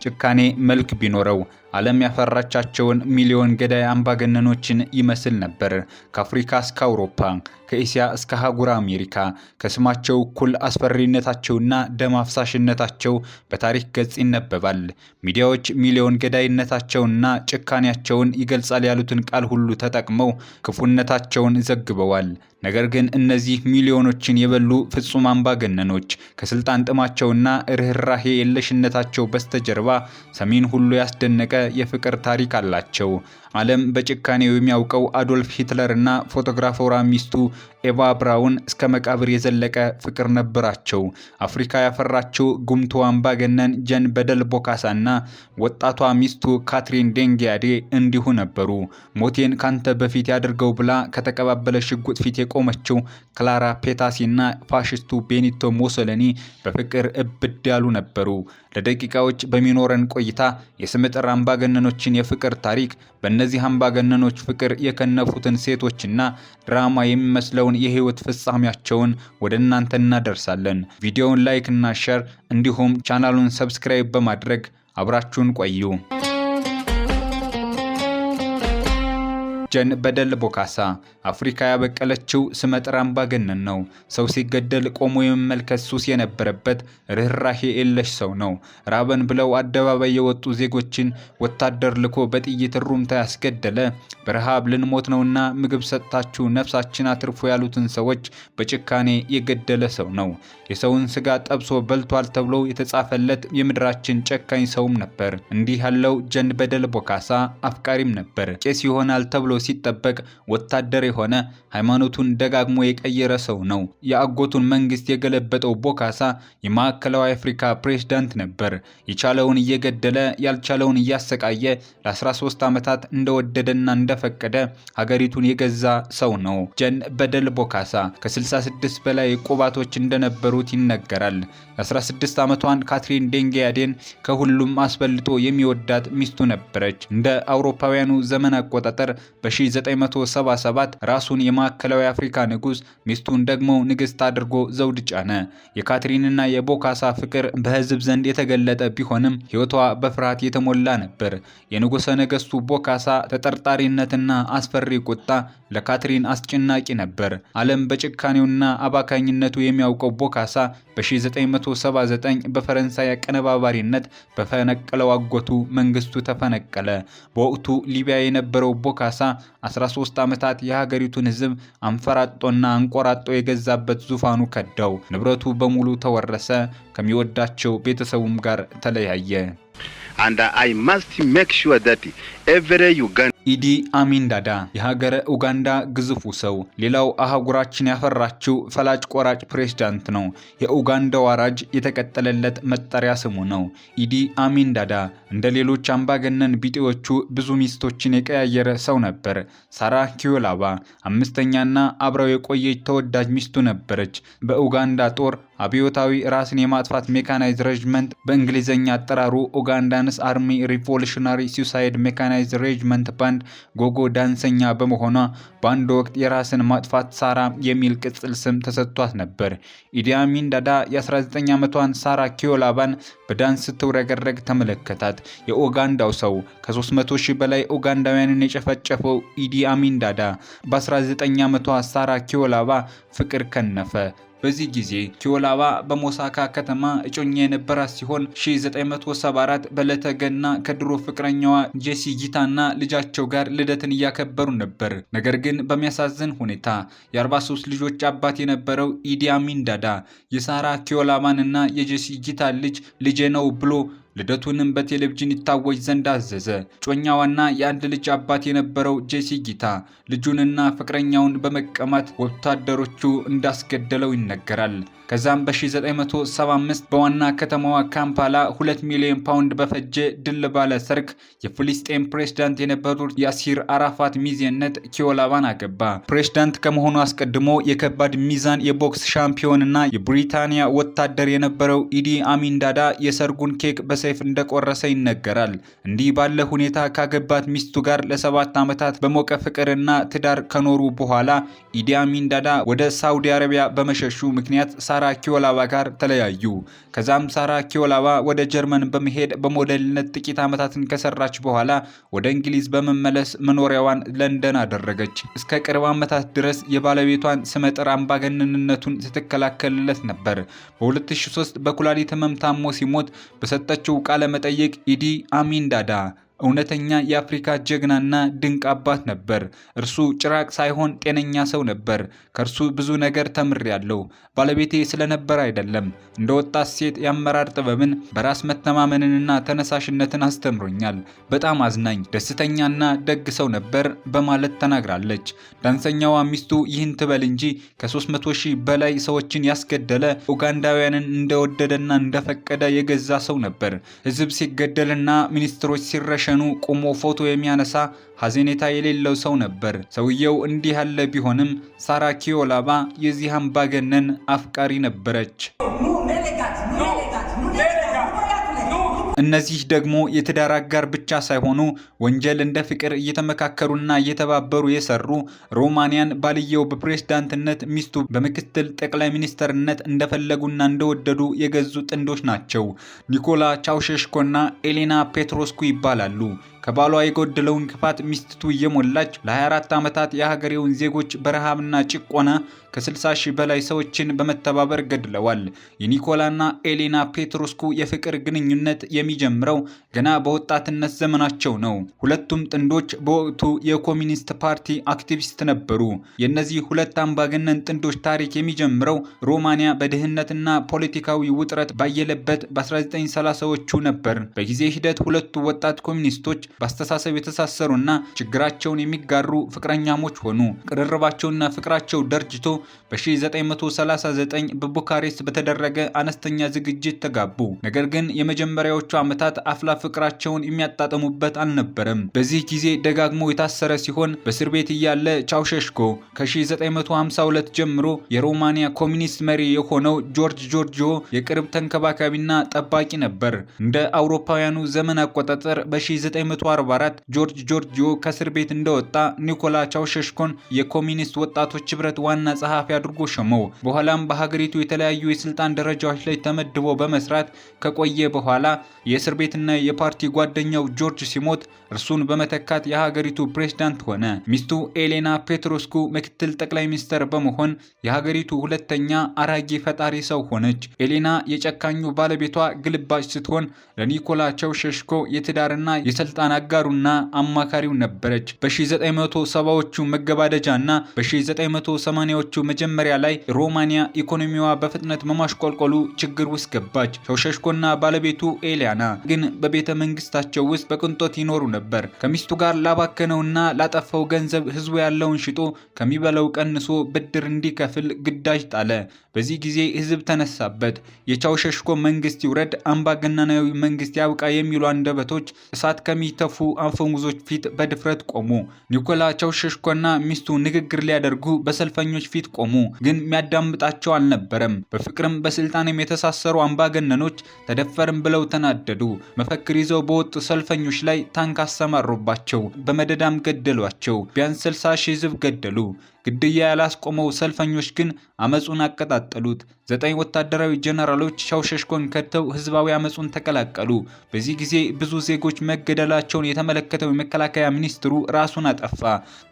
ጭካኔ መልክ ቢኖረው ዓለም ያፈራቻቸውን ሚሊዮን ገዳይ አምባገነኖችን ይመስል ነበር። ከአፍሪካ እስከ አውሮፓ፣ ከኤስያ እስከ አህጉረ አሜሪካ ከስማቸው እኩል አስፈሪነታቸውና ደም አፍሳሽነታቸው በታሪክ ገጽ ይነበባል። ሚዲያዎች ሚሊዮን ገዳይነታቸውንና ጭካኔያቸውን ይገልጻል ያሉትን ቃል ሁሉ ተጠቅመው ክፉነታቸውን ዘግበዋል። ነገር ግን እነዚህ ሚሊዮኖችን የበሉ ፍጹም አምባገነኖች ከስልጣን ጥማቸውና ርህራሄ የለሽነታቸው በስተጀርባ ሰሜን ሁሉ ያስደነቀ የፍቅር ታሪክ አላቸው። ዓለም በጭካኔው የሚያውቀው አዶልፍ ሂትለርና ፎቶግራፈሯ ሚስቱ ኤቫ ብራውን እስከ መቃብር የዘለቀ ፍቅር ነበራቸው። አፍሪካ ያፈራችው ጉምቱ አምባገነን ጀን በደል ቦካሳና ወጣቷ ሚስቱ ካትሪን ዴንጊያዴ እንዲሁ ነበሩ። ሞቴን ካንተ በፊት ያድርገው ብላ ከተቀባበለ ሽጉጥ ፊት የቆመችው ክላራ ፔታሲና ፋሽስቱ ቤኒቶ ሞሶሊኒ በፍቅር እብድ ያሉ ነበሩ። ለደቂቃዎች በሚኖረን ቆይታ የስምጥር አምባገነኖችን የፍቅር ታሪክ፣ በእነዚህ አምባገነኖች ፍቅር የከነፉትን ሴቶችና ድራማ የሚመስለውን የህይወት ፍጻሜያቸውን ወደ እናንተ እናደርሳለን። ቪዲዮውን ላይክ እና ሼር እንዲሁም ቻናሉን ሰብስክራይብ በማድረግ አብራችሁን ቆዩ። ጀን በደል ቦካሳ አፍሪካ ያበቀለችው ስመጥር አምባገነን ነው። ሰው ሲገደል ቆሞ የመመልከት ሱስ የነበረበት ርህራሄ የለሽ ሰው ነው። ራበን ብለው አደባባይ የወጡ ዜጎችን ወታደር ልኮ በጥይት ሩምታ ያስገደለ፣ በረሃብ ልንሞት ነውና ምግብ ሰጥታችሁ ነፍሳችን አትርፎ ያሉትን ሰዎች በጭካኔ የገደለ ሰው ነው። የሰውን ስጋ ጠብሶ በልቷል ተብሎ የተጻፈለት የምድራችን ጨካኝ ሰውም ነበር። እንዲህ ያለው ጀን በደል ቦካሳ አፍቃሪም ነበር። ቄስ ይሆናል ተብሎ ሲጠበቅ ወታደር የሆነ ሃይማኖቱን ደጋግሞ የቀየረ ሰው ነው። የአጎቱን መንግስት የገለበጠው ቦካሳ የማዕከላዊ አፍሪካ ፕሬዝዳንት ነበር። የቻለውን እየገደለ ያልቻለውን እያሰቃየ ለ13 ዓመታት እንደወደደና እንደፈቀደ ሀገሪቱን የገዛ ሰው ነው። ጀን በደል ቦካሳ ከ66 በላይ ቁባቶች እንደነበሩት ይነገራል። የ16 ዓመቷን ካትሪን ዴንጊያዴን ከሁሉም አስበልጦ የሚወዳት ሚስቱ ነበረች። እንደ አውሮፓውያኑ ዘመን አቆጣጠር በ1977 ራሱን የማዕከላዊ አፍሪካ ንጉስ ሚስቱን ደግሞ ንግስት አድርጎ ዘውድ ጫነ። የካትሪንና የቦካሳ ፍቅር በህዝብ ዘንድ የተገለጠ ቢሆንም ህይወቷ በፍርሃት የተሞላ ነበር። የንጉሰ ነገስቱ ቦካሳ ተጠርጣሪነትና አስፈሪ ቁጣ ለካትሪን አስጨናቂ ነበር። ዓለም በጭካኔውና አባካኝነቱ የሚያውቀው ቦካሳ በ1979 በፈረንሳይ አቀነባባሪነት በፈነቀለው አጎቱ መንግስቱ ተፈነቀለ። በወቅቱ ሊቢያ የነበረው ቦካሳ 13 ዓመታት የሀገሪቱን ህዝብ አንፈራጦና አንቆራጦ የገዛበት ዙፋኑ ከዳው። ንብረቱ በሙሉ ተወረሰ። ከሚወዳቸው ቤተሰቡም ጋር ተለያየ። And I must make sure that every Ugandan ኢዲ አሚን ዳዳ የሀገረ ኡጋንዳ ግዙፉ ሰው፣ ሌላው አህጉራችን ያፈራችው ፈላጭ ቆራጭ ፕሬዝዳንት ነው። የኡጋንዳ ዋራጅ የተቀጠለለት መጠሪያ ስሙ ነው። ኢዲ አሚን ዳዳ እንደ ሌሎች አምባገነን ቢጤዎቹ ብዙ ሚስቶችን የቀያየረ ሰው ነበር። ሳራ ኪዮላባ አምስተኛና አብረው የቆየች ተወዳጅ ሚስቱ ነበረች። በኡጋንዳ ጦር አብዮታዊ ራስን የማጥፋት ሜካናይዝድ ሬጅመንት በእንግሊዘኛ አጠራሩ ኡጋንዳንስ አርሚ ሪቮሉሽናሪ ሱሳይድ ሜካናይዝድ ሬጅመንት ባንድ ጎጎ ዳንሰኛ በመሆኗ በአንድ ወቅት የራስን ማጥፋት ሳራ የሚል ቅጽል ስም ተሰጥቷት ነበር። ኢዲ አሚን ዳዳ የ19 ዓመቷን ሳራ ኪዮላባን በዳንስ ስትውረገረግ ተመለከታት። የኡጋንዳው ሰው ከ300 ሺህ በላይ ኡጋንዳውያንን የጨፈጨፈው ኢዲ አሚን ዳዳ በ19 ዓመቷ ሳራ ኪዮላባ ፍቅር ከነፈ። በዚህ ጊዜ ኪዮላባ በሞሳካ ከተማ እጮኛ የነበራት ሲሆን 1974 በዕለተ ገና ከድሮ ፍቅረኛዋ ጄሲ ጊታና ልጃቸው ጋር ልደትን እያከበሩ ነበር። ነገር ግን በሚያሳዝን ሁኔታ የ43 ልጆች አባት የነበረው ኢዲ አሚን ዳዳ የሳራ ኪዮላባንና የጄሲ ጊታ ልጄ ነው ብሎ ልደቱንም በቴሌቪዥን ይታወጅ ዘንድ አዘዘ። ጮኛዋና የአንድ ልጅ አባት የነበረው ጄሲ ጊታ ልጁንና ፍቅረኛውን በመቀማት ወታደሮቹ እንዳስገደለው ይነገራል። ከዛም በ1975 በዋና ከተማዋ ካምፓላ 2 ሚሊዮን ፓውንድ በፈጀ ድል ባለ ሰርግ የፍልስጤም ፕሬዝዳንት የነበሩት ያሲር አራፋት ሚዜነት ኪዮላባን አገባ። ፕሬዝዳንት ከመሆኑ አስቀድሞ የከባድ ሚዛን የቦክስ ሻምፒዮንና የብሪታንያ ወታደር የነበረው ኢዲ አሚን ዳዳ የሰርጉን ኬክ በሰይፍ እንደቆረሰ ይነገራል። እንዲህ ባለ ሁኔታ ካገባት ሚስቱ ጋር ለ7 ዓመታት በሞቀ ፍቅርና ትዳር ከኖሩ በኋላ ኢዲ አሚን ዳዳ ወደ ሳውዲ አረቢያ በመሸሹ ምክንያት ሳራ ሳራ ኪዮላባ ጋር ተለያዩ። ከዛም ሳራ ኪዮላባ ወደ ጀርመን በመሄድ በሞዴልነት ጥቂት ዓመታትን ከሰራች በኋላ ወደ እንግሊዝ በመመለስ መኖሪያዋን ለንደን አደረገች። እስከ ቅርብ ዓመታት ድረስ የባለቤቷን ስመጥር አምባገነንነቱን ስትከላከልለት ነበር። በ2003 በኩላሊት ህመም ታሞ ሲሞት በሰጠችው ቃለ መጠይቅ ኢዲ አሚን ዳዳ እውነተኛ የአፍሪካ ጀግናና ድንቅ አባት ነበር። እርሱ ጭራቅ ሳይሆን ጤነኛ ሰው ነበር። ከእርሱ ብዙ ነገር ተምሬያለሁ። ባለቤቴ ስለነበር አይደለም፣ እንደ ወጣት ሴት የአመራር ጥበብን፣ በራስ መተማመንንና ተነሳሽነትን አስተምሮኛል። በጣም አዝናኝ፣ ደስተኛና ደግ ሰው ነበር በማለት ተናግራለች። ዳንሰኛዋ ሚስቱ ይህን ትበል እንጂ ከ300,000 በላይ ሰዎችን ያስገደለ፣ ኡጋንዳውያንን እንደወደደና እንደፈቀደ የገዛ ሰው ነበር። ህዝብ ሲገደልና ሚኒስትሮች ሲረሸ ቆሞ ፎቶ የሚያነሳ ሐዘኔታ የሌለው ሰው ነበር። ሰውየው እንዲህ ያለ ቢሆንም ሳራ ኪዮላባ የዚህ አምባገነን አፍቃሪ ነበረች። እነዚህ ደግሞ የትዳር አጋር ብቻ ሳይሆኑ ወንጀል እንደ ፍቅር እየተመካከሩና እየተባበሩ የሰሩ ሮማንያን ባልየው በፕሬዝዳንትነት ሚስቱ በምክትል ጠቅላይ ሚኒስተርነት እንደፈለጉና እንደወደዱ የገዙ ጥንዶች ናቸው። ኒኮላ ቻውሼሽኮና ኤሌና ፔትሮስኩ ይባላሉ። ከባሏ የጎደለውን ክፋት ሚስቱ እየሞላች ለ24 ዓመታት የሀገሬውን ዜጎች በረሃብና ጭቆና ከ60,000 በላይ ሰዎችን በመተባበር ገድለዋል። የኒኮላና ኤሌና ፔትሮስኩ የፍቅር ግንኙነት የሚጀምረው ገና በወጣትነት ዘመናቸው ነው። ሁለቱም ጥንዶች በወቅቱ የኮሚኒስት ፓርቲ አክቲቪስት ነበሩ። የእነዚህ ሁለት አምባገነን ጥንዶች ታሪክ የሚጀምረው ሮማንያ በድህነትና ፖለቲካዊ ውጥረት ባየለበት በ1930ዎቹ ነበር። በጊዜ ሂደት ሁለቱ ወጣት ኮሚኒስቶች በአስተሳሰብ የተሳሰሩና ችግራቸውን የሚጋሩ ፍቅረኛሞች ሆኑ። ቅርርባቸውና ፍቅራቸው ደርጅቶ በ1939 በቡካሬስት በተደረገ አነስተኛ ዝግጅት ተጋቡ። ነገር ግን የመጀመሪያዎቹ ዓመታት አፍላ ፍቅራቸውን የሚያጣጥሙበት አልነበረም። በዚህ ጊዜ ደጋግሞ የታሰረ ሲሆን በእስር ቤት እያለ ቻውሼሽኮ ከ1952 ጀምሮ የሮማንያ ኮሚኒስት መሪ የሆነው ጆርጅ ጆርጂዮ የቅርብ ተንከባካቢና ጠባቂ ነበር። እንደ አውሮፓውያኑ ዘመን አቆጣጠር በ1944 ጆርጅ ጆርጂዮ ከእስር ቤት እንደወጣ ኒኮላ ቻውሼሽኮን የኮሚኒስት ወጣቶች ህብረት ዋና ጸሐፊ አድርጎ ሾመው። በኋላም በሀገሪቱ የተለያዩ የስልጣን ደረጃዎች ላይ ተመድቦ በመስራት ከቆየ በኋላ የእስር ቤትና የፓርቲ ጓደኛው ጆርጅ ሲሞት እርሱን በመተካት የሀገሪቱ ፕሬዝዳንት ሆነ። ሚስቱ ኤሌና ፔትሮስኩ ምክትል ጠቅላይ ሚኒስተር በመሆን የሀገሪቱ ሁለተኛ አራጌ ፈጣሪ ሰው ሆነች። ኤሌና የጨካኙ ባለቤቷ ግልባጭ ስትሆን ለኒኮላ ቻውሼሽኮ የትዳርና የስልጣን አጋሩና አማካሪው ነበረች። በ1970ዎቹ መገባደጃና በ1980ዎቹ መጀመሪያ ላይ ሮማንያ ኢኮኖሚዋ በፍጥነት መማሽቆልቆሉ ችግር ውስጥ ገባች። ቻውሼሽኮና ባለቤቱ ኤሊያና ግን በቤተ መንግስታቸው ውስጥ በቅንጦት ይኖሩ ነበር። ከሚስቱ ጋር ላባከነውና ላጠፋው ገንዘብ ህዝቡ ያለውን ሽጦ ከሚበላው ቀንሶ ብድር እንዲከፍል ግዳጅ ጣለ። በዚህ ጊዜ ህዝብ ተነሳበት። የቻውሼሽኮ መንግስት ይውረድ፣ አምባገነናዊ መንግስት ያብቃ የሚሉ አንደበቶች እሳት ከሚተፉ አፈሙዞች ፊት በድፍረት ቆሙ። ኒኮላ ቻውሼሽኮና ሚስቱ ንግግር ሊያደርጉ በሰልፈኞች ፊት ቆሙ። ግን የሚያዳምጣቸው አልነበረም። በፍቅርም በስልጣንም የተሳሰሩ አምባገነኖች ተደፈርም ብለው ተናደዱ። መፈክር ይዘው በወጡ ሰልፈኞች ላይ ታንክ አሰማሩባቸው። በመደዳም ገደሏቸው። ቢያንስ 60,000 ህዝብ ገደሉ። ግድያ ያላስቆመው ሰልፈኞች ግን አመጹን አቀጣጠሉት። 9 ወታደራዊ ጀነራሎች ቻውሼሽኮን ከድተው ህዝባዊ አመጹን ተቀላቀሉ። በዚህ ጊዜ ብዙ ዜጎች መገደላቸውን የተመለከተው የመከላከያ ሚኒስትሩ ራሱን አጠፋ።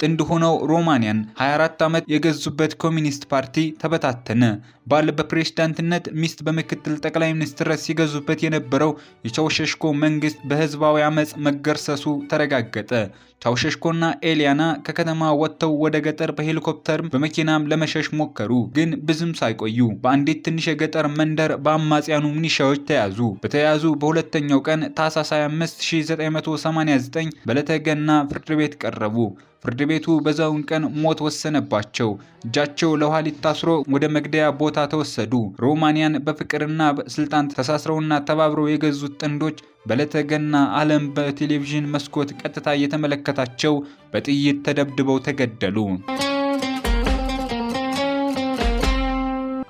ጥንድ ሆነው ሮማንያን 24 ዓመት የገዙበት ኮሚኒስት ፓርቲ ተበታተነ። ባል በፕሬዝዳንትነት ሚስት በምክትል ጠቅላይ ሚኒስትርነት ሲገዙበት የነበረው የቻውሼሽኮ መንግስት በህዝባዊ አመጽ መገርሰሱ ተረጋገጠ። ቻውሼሽኮና ኤሊያና ከከተማ ወጥተው ወደ ገጠር በሄሊኮፕተርም በመኪናም ለመሸሽ ሞከሩ። ግን ብዙም ሳይቆዩ በአንዲት ትንሽ የገጠር መንደር በአማጽያኑ ሚኒሻዎች ተያዙ። በተያዙ በሁለተኛው ቀን ታህሳስ 25 1989 በዕለተ ገና ፍርድ ቤት ቀረቡ። ፍርድ ቤቱ በዛውን ቀን ሞት ወሰነባቸው። እጃቸው ለኋሊት ታስሮ ወደ መግደያ ቦታ ተወሰዱ። ሮማንያን በፍቅርና በስልጣን ተሳስረውና ተባብረው የገዙት ጥንዶች በዕለተ ገና ዓለም በቴሌቪዥን መስኮት ቀጥታ እየተመለከታቸው በጥይት ተደብድበው ተገደሉ።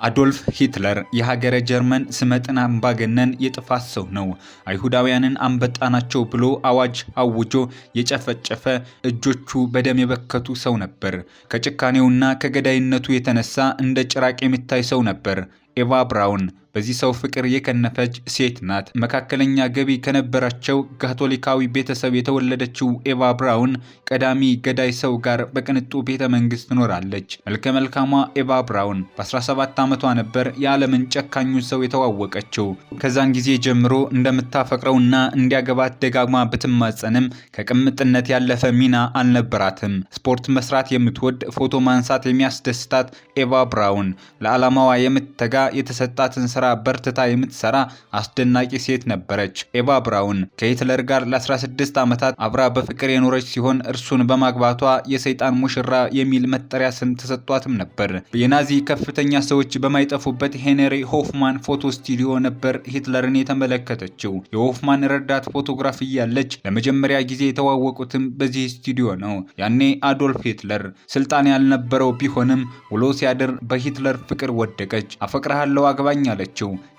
አዶልፍ ሂትለር የሀገረ ጀርመን ስመጥር አምባገነን የጥፋት ሰው ነው። አይሁዳውያንን አንበጣ ናቸው ብሎ አዋጅ አውጆ የጨፈጨፈ እጆቹ በደም የበከቱ ሰው ነበር። ከጭካኔውና ከገዳይነቱ የተነሳ እንደ ጭራቅ የሚታይ ሰው ነበር። ኤቫ ብራውን በዚህ ሰው ፍቅር የከነፈች ሴት ናት። መካከለኛ ገቢ ከነበራቸው ካቶሊካዊ ቤተሰብ የተወለደችው ኤቫ ብራውን ቀዳሚ ገዳይ ሰው ጋር በቅንጡ ቤተ መንግስት ትኖራለች። መልከ መልካሟ ኤቫ ብራውን በ17 ዓመቷ ነበር የዓለምን ጨካኙ ሰው የተዋወቀችው። ከዛን ጊዜ ጀምሮ እንደምታፈቅረውና እንዲያገባት ደጋግማ ብትማጸንም ከቅምጥነት ያለፈ ሚና አልነበራትም። ስፖርት መስራት የምትወድ፣ ፎቶ ማንሳት የሚያስደስታት ኤቫ ብራውን ለዓላማዋ የምትተጋ የተሰጣትን ስራ በርትታ የምትሰራ አስደናቂ ሴት ነበረች። ኤቫ ብራውን ከሂትለር ጋር ለ16 ዓመታት አብራ በፍቅር የኖረች ሲሆን እርሱን በማግባቷ የሰይጣን ሙሽራ የሚል መጠሪያ ስም ተሰጥቷትም ነበር። የናዚ ከፍተኛ ሰዎች በማይጠፉበት ሄንሪ ሆፍማን ፎቶ ስቱዲዮ ነበር ሂትለርን የተመለከተችው። የሆፍማን ረዳት ፎቶግራፍ እያለች ለመጀመሪያ ጊዜ የተዋወቁትም በዚህ ስቱዲዮ ነው። ያኔ አዶልፍ ሂትለር ስልጣን ያልነበረው ቢሆንም ውሎ ሲያድር በሂትለር ፍቅር ወደቀች። አፈቅርሃለሁ አግባኝ አለችው።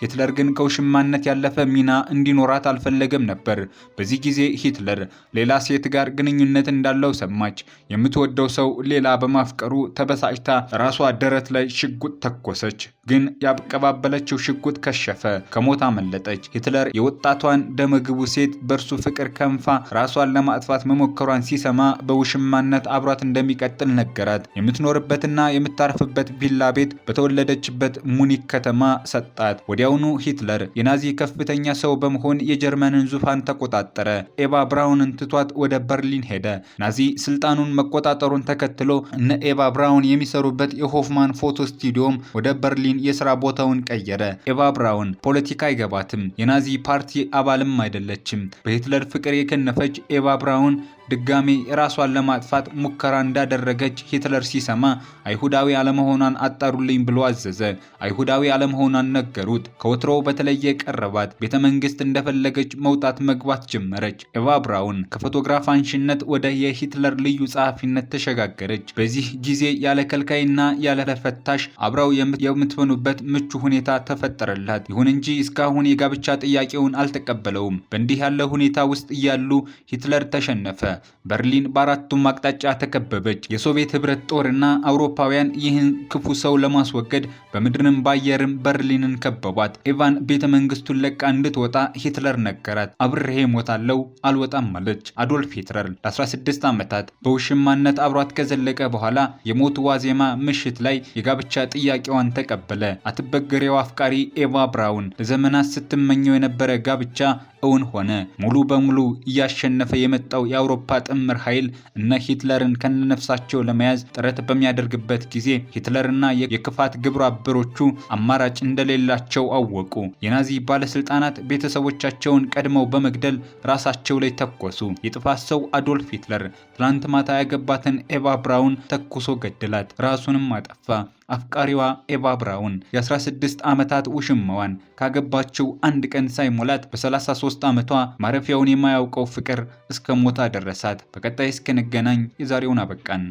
ሂትለር ግን ከውሽማነት ያለፈ ሚና እንዲኖራት አልፈለገም ነበር። በዚህ ጊዜ ሂትለር ሌላ ሴት ጋር ግንኙነት እንዳለው ሰማች። የምትወደው ሰው ሌላ በማፍቀሩ ተበሳጭታ ራሷ ደረት ላይ ሽጉጥ ተኮሰች። ግን ያቀባበለችው ሽጉጥ ከሸፈ፣ ከሞት አመለጠች። ሂትለር የወጣቷን ደመግቡ ሴት በእርሱ ፍቅር ከንፋ ራሷን ለማጥፋት መሞከሯን ሲሰማ በውሽማነት አብሯት እንደሚቀጥል ነገራት። የምትኖርበትና የምታርፍበት ቪላ ቤት በተወለደችበት ሙኒክ ከተማ ሰጣት። ወዲያውኑ ሂትለር የናዚ ከፍተኛ ሰው በመሆን የጀርመንን ዙፋን ተቆጣጠረ። ኤቫ ብራውንን ትቷት ወደ በርሊን ሄደ። ናዚ ስልጣኑን መቆጣጠሩን ተከትሎ እነ ኤቫ ብራውን የሚሰሩበት የሆፍማን ፎቶ ስቱዲዮም ወደ በርሊን የስራ ቦታውን ቀየረ። ኤቫ ብራውን ፖለቲካ አይገባትም፣ የናዚ ፓርቲ አባልም አይደለችም። በሂትለር ፍቅር የከነፈች ኤቫ ብራውን ድጋሜ ራሷን ለማጥፋት ሙከራ እንዳደረገች ሂትለር ሲሰማ አይሁዳዊ አለመሆኗን አጣሩልኝ ብሎ አዘዘ። አይሁዳዊ አለመሆኗን ነገሩት። ከወትሮው በተለየ ቀረባት። ቤተ መንግስት እንደፈለገች መውጣት መግባት ጀመረች። ኤቫ ብራውን ከፎቶግራፍ አንሺነት ወደ የሂትለር ልዩ ጸሐፊነት ተሸጋገረች። በዚህ ጊዜ ያለ ከልካይና ያለ ተፈታሽ አብረው የምትሆኑበት ምቹ ሁኔታ ተፈጠረላት። ይሁን እንጂ እስካሁን የጋብቻ ጥያቄውን አልተቀበለውም። በእንዲህ ያለ ሁኔታ ውስጥ እያሉ ሂትለር ተሸነፈ። በርሊን በአራቱም አቅጣጫ ተከበበች። የሶቪየት ህብረት ጦርና አውሮፓውያን ይህን ክፉ ሰው ለማስወገድ በምድርም ባየርም በርሊንን ከበቧት። ኤቫን ቤተ መንግስቱን ለቃ እንድትወጣ ሂትለር ነገራት። አብሬ ሞታለሁ አልወጣም አለች። አዶልፍ ሂትለር ለ16 ዓመታት በውሽማነት አብሯት ከዘለቀ በኋላ የሞት ዋዜማ ምሽት ላይ የጋብቻ ጥያቄዋን ተቀበለ። አትበገሬው አፍቃሪ ኤቫ ብራውን ለዘመናት ስትመኘው የነበረ ጋብቻ እውን ሆነ። ሙሉ በሙሉ እያሸነፈ የመጣው የአውሮፓ ጥምር ኃይል እነ ሂትለርን ከነነፍሳቸው ለመያዝ ጥረት በሚያደርግበት ጊዜ ሂትለርና የክፋት ግብረ አበሮቹ አማራጭ እንደሌላቸው አወቁ። የናዚ ባለስልጣናት ቤተሰቦቻቸውን ቀድመው በመግደል ራሳቸው ላይ ተኮሱ። የጥፋት ሰው አዶልፍ ሂትለር ትላንት ማታ ያገባትን ኤቫ ብራውን ተኩሶ ገደላት፣ ራሱንም አጠፋ። አፍቃሪዋ ኤቫ ብራውን የ16 ዓመታት ውሽማዋን ካገባችው አንድ ቀን ሳይሞላት በ33 ዓመቷ ማረፊያውን የማያውቀው ፍቅር እስከ ሞት አደረሳት። በቀጣይ እስከነገናኝ የዛሬውን አበቃን።